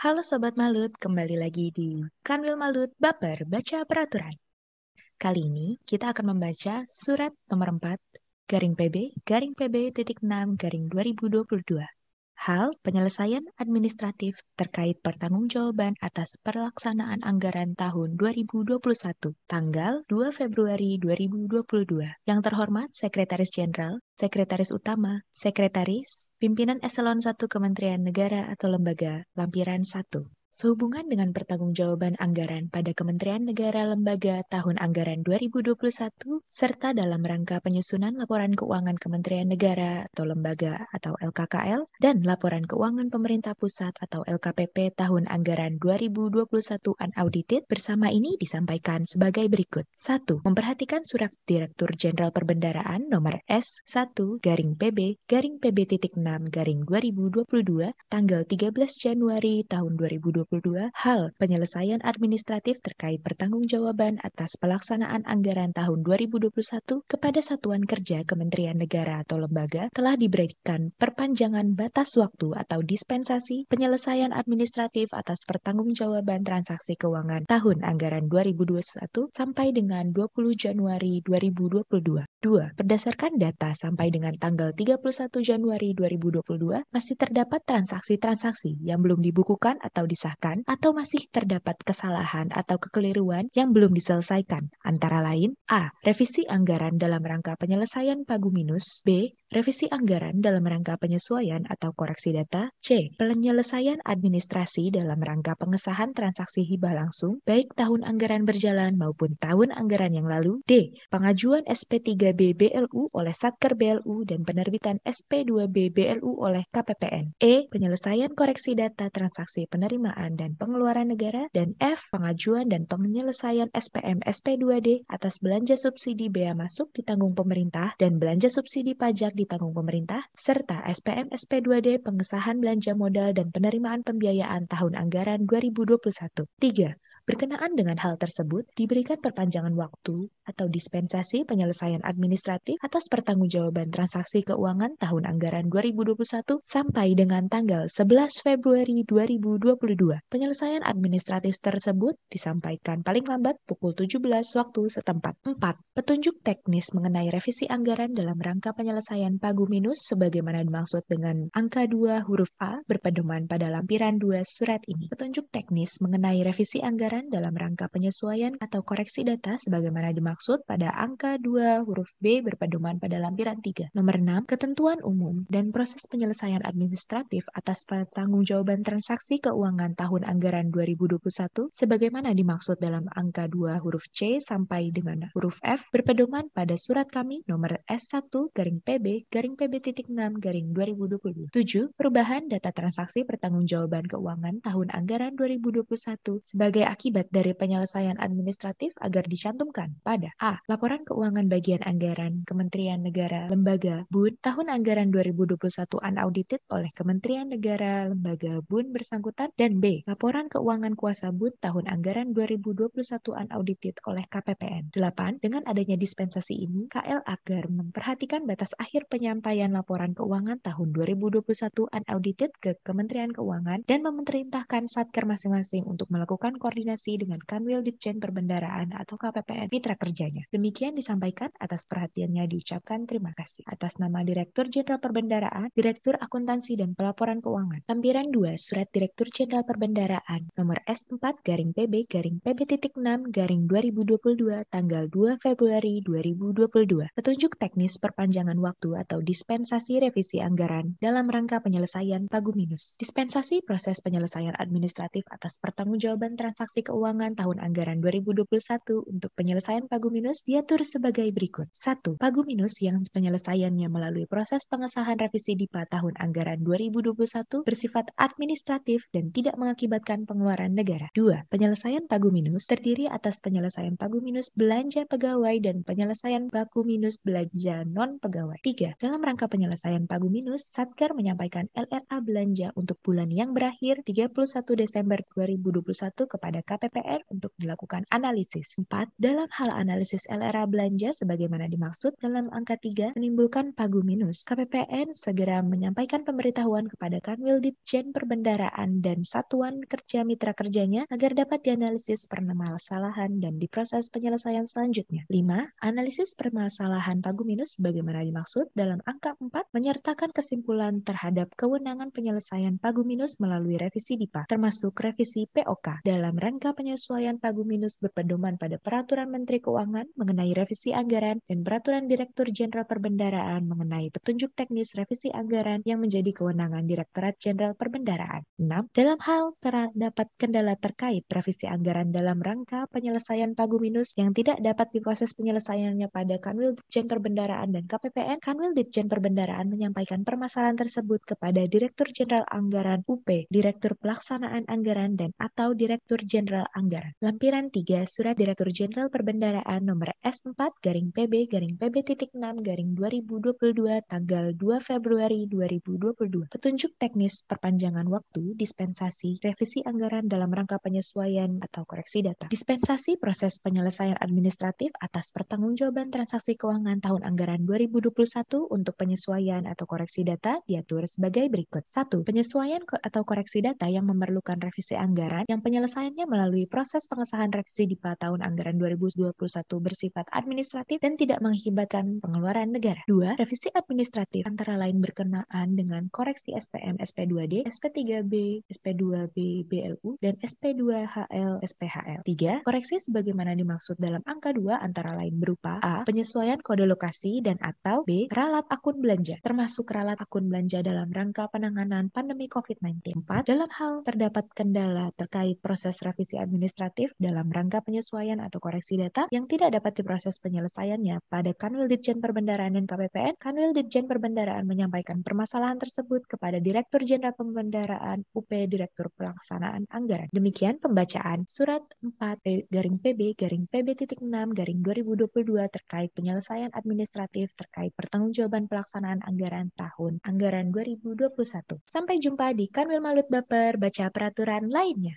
Halo Sobat Malut, kembali lagi di Kanwil Malut Baper Baca Peraturan. Kali ini kita akan membaca surat nomor 4 garing PB garing PB titik 6 garing 2022. Hal penyelesaian administratif terkait pertanggungjawaban atas pelaksanaan anggaran tahun 2021, tanggal 2 Februari 2022. Yang terhormat Sekretaris Jenderal, Sekretaris Utama, Sekretaris, Pimpinan Eselon 1 Kementerian Negara atau Lembaga, Lampiran 1. Sehubungan dengan pertanggungjawaban anggaran pada Kementerian Negara Lembaga tahun anggaran 2021, serta dalam rangka penyusunan laporan keuangan Kementerian Negara atau Lembaga atau LKKL, dan laporan keuangan pemerintah pusat atau LKPP tahun anggaran 2021 unaudited, bersama ini disampaikan sebagai berikut. 1. Memperhatikan surat Direktur Jenderal Perbendaraan nomor S1 garing PB garing PB.6 garing 2022 tanggal 13 Januari tahun 2022 hal penyelesaian administratif terkait pertanggungjawaban atas pelaksanaan anggaran tahun 2021 kepada Satuan Kerja Kementerian Negara atau Lembaga telah diberikan perpanjangan batas waktu atau dispensasi penyelesaian administratif atas pertanggungjawaban transaksi keuangan tahun anggaran 2021 sampai dengan 20 Januari 2022. 2. Berdasarkan data sampai dengan tanggal 31 Januari 2022, masih terdapat transaksi-transaksi yang belum dibukukan atau disahkan, atau masih terdapat kesalahan atau kekeliruan yang belum diselesaikan. Antara lain, A. Revisi anggaran dalam rangka penyelesaian pagu minus. B. Revisi anggaran dalam rangka penyesuaian atau koreksi data. C. Penyelesaian administrasi dalam rangka pengesahan transaksi hibah langsung, baik tahun anggaran berjalan maupun tahun anggaran yang lalu. D. Pengajuan SP3B BLU oleh Satker BLU dan penerbitan SP2B BLU oleh KPPN. E. Penyelesaian koreksi data transaksi penerimaan dan pengeluaran negara. Dan F. Pengajuan dan penyelesaian SPM SP2D atas belanja subsidi bea masuk ditanggung pemerintah dan belanja subsidi pajak ditanggung pemerintah, serta SPM SP2D pengesahan belanja modal dan penerimaan pembiayaan tahun anggaran 2021. 3. Berkenaan dengan hal tersebut, diberikan perpanjangan waktu atau dispensasi penyelesaian administratif atas pertanggungjawaban transaksi keuangan tahun anggaran 2021 sampai dengan tanggal 11 Februari 2022. Penyelesaian administratif tersebut disampaikan paling lambat pukul 17 waktu setempat. 4. Petunjuk teknis mengenai revisi anggaran dalam rangka penyelesaian pagu minus sebagaimana dimaksud dengan angka 2 huruf A berpedoman pada lampiran 2 surat ini. Petunjuk teknis mengenai revisi anggaran dalam rangka penyesuaian atau koreksi data sebagaimana dimaksud pada angka 2 huruf B berpedoman pada lampiran 3. Nomor 6. Ketentuan umum dan proses penyelesaian administratif atas pertanggungjawaban transaksi keuangan tahun anggaran 2021 sebagaimana dimaksud dalam angka 2 huruf C sampai dengan huruf F berpedoman pada surat kami nomor S1 garing PB garing PB.6 garing 2022. 7. Perubahan data transaksi pertanggungjawaban keuangan tahun anggaran 2021 sebagai akibat dari penyelesaian administratif agar dicantumkan pada A. Laporan keuangan bagian anggaran Kementerian Negara Lembaga BUN tahun anggaran 2021 unaudited oleh Kementerian Negara Lembaga BUN bersangkutan, dan B. Laporan keuangan kuasa BUN tahun anggaran 2021 unaudited oleh KPPN. 8. Dengan adanya dispensasi ini, KL agar memperhatikan batas akhir penyampaian laporan keuangan tahun 2021 unaudited ke Kementerian Keuangan dan memerintahkan Satker masing-masing untuk melakukan koordinasi dengan Kanwil Ditjen Perbendaraan atau KPPN mitra kerjanya. Demikian disampaikan, atas perhatiannya diucapkan terima kasih. Atas nama Direktur Jenderal Perbendaraan, Direktur Akuntansi dan Pelaporan Keuangan. Lampiran 2 Surat Direktur Jenderal Perbendaraan nomor S4 garing PB garing PB.6 garing 2022 tanggal 2 Februari 2022. Petunjuk teknis perpanjangan waktu atau dispensasi revisi anggaran dalam rangka penyelesaian pagu minus. Dispensasi proses penyelesaian administratif atas pertanggungjawaban transaksi keuangan tahun anggaran 2021 untuk penyelesaian pagu minus diatur sebagai berikut. 1. Pagu minus yang penyelesaiannya melalui proses pengesahan revisi DIPA tahun anggaran 2021 bersifat administratif dan tidak mengakibatkan pengeluaran negara. 2. Penyelesaian pagu minus terdiri atas penyelesaian pagu minus belanja pegawai dan penyelesaian pagu minus belanja non-pegawai. 3. Dalam rangka penyelesaian pagu minus, Satker menyampaikan LRA belanja untuk bulan yang berakhir 31 Desember 2021 kepada KPPN untuk dilakukan analisis. 4. Dalam hal analisis LRA belanja sebagaimana dimaksud dalam angka 3 menimbulkan pagu minus, KPPN segera menyampaikan pemberitahuan kepada Kanwil Ditjen Perbendaraan dan Satuan Kerja Mitra Kerjanya agar dapat dianalisis permasalahan dan diproses penyelesaian selanjutnya. 5. Analisis permasalahan pagu minus sebagaimana dimaksud dalam angka 4 menyertakan kesimpulan terhadap kewenangan penyelesaian pagu minus melalui revisi DIPA, termasuk revisi POK, dalam rangka penyesuaian pagu minus berpedoman pada Peraturan Menteri Keuangan mengenai revisi anggaran dan Peraturan Direktur Jenderal Perbendaraan mengenai petunjuk teknis revisi anggaran yang menjadi kewenangan Direktorat Jenderal Perbendaraan. 6. Dalam hal terdapat kendala terkait revisi anggaran dalam rangka penyelesaian pagu minus yang tidak dapat diproses penyelesaiannya pada Kanwil Ditjen Perbendaraan dan KPPN, Kanwil Ditjen Perbendaraan menyampaikan permasalahan tersebut kepada Direktur Jenderal Anggaran UP, Direktur Pelaksanaan Anggaran dan atau Direktur Jenderal Anggaran. Lampiran 3 Surat Direktur Jenderal Perbendaraan nomor S4-PB-PB.6-2022 tanggal 2 Februari 2022. Petunjuk teknis perpanjangan waktu dispensasi revisi anggaran dalam rangka penyesuaian atau koreksi data. Dispensasi proses penyelesaian administratif atas pertanggungjawaban transaksi keuangan tahun anggaran 2021 untuk penyesuaian atau koreksi data diatur sebagai berikut. 1. Penyesuaian atau koreksi data yang memerlukan revisi anggaran yang penyelesaiannya melalui proses pengesahan revisi DIPA tahun anggaran 2021 bersifat administratif dan tidak mengakibatkan pengeluaran negara. 2. Revisi administratif antara lain berkenaan dengan koreksi SPM, SP2D, SP3B, SP2B, BLU, dan SP2HL, SPHL. 3. Koreksi sebagaimana dimaksud dalam angka 2 antara lain berupa A. Penyesuaian kode lokasi dan atau B. Ralat akun belanja, termasuk ralat akun belanja dalam rangka penanganan pandemi COVID-19. 4. Dalam hal terdapat kendala terkait proses revisi administratif dalam rangka penyesuaian atau koreksi data yang tidak dapat diproses penyelesaiannya pada Kanwil Ditjen Perbendaraan dan KPPN, Kanwil Ditjen Perbendaraan menyampaikan permasalahan tersebut kepada Direktur Jenderal Perbendaraan UP, Direktur Pelaksanaan Anggaran. Demikian pembacaan Surat 4-PB-PB.6-2022 terkait penyelesaian administratif terkait pertanggungjawaban pelaksanaan anggaran tahun anggaran 2021. Sampai jumpa di Kanwil Malut Baper baca peraturan lainnya.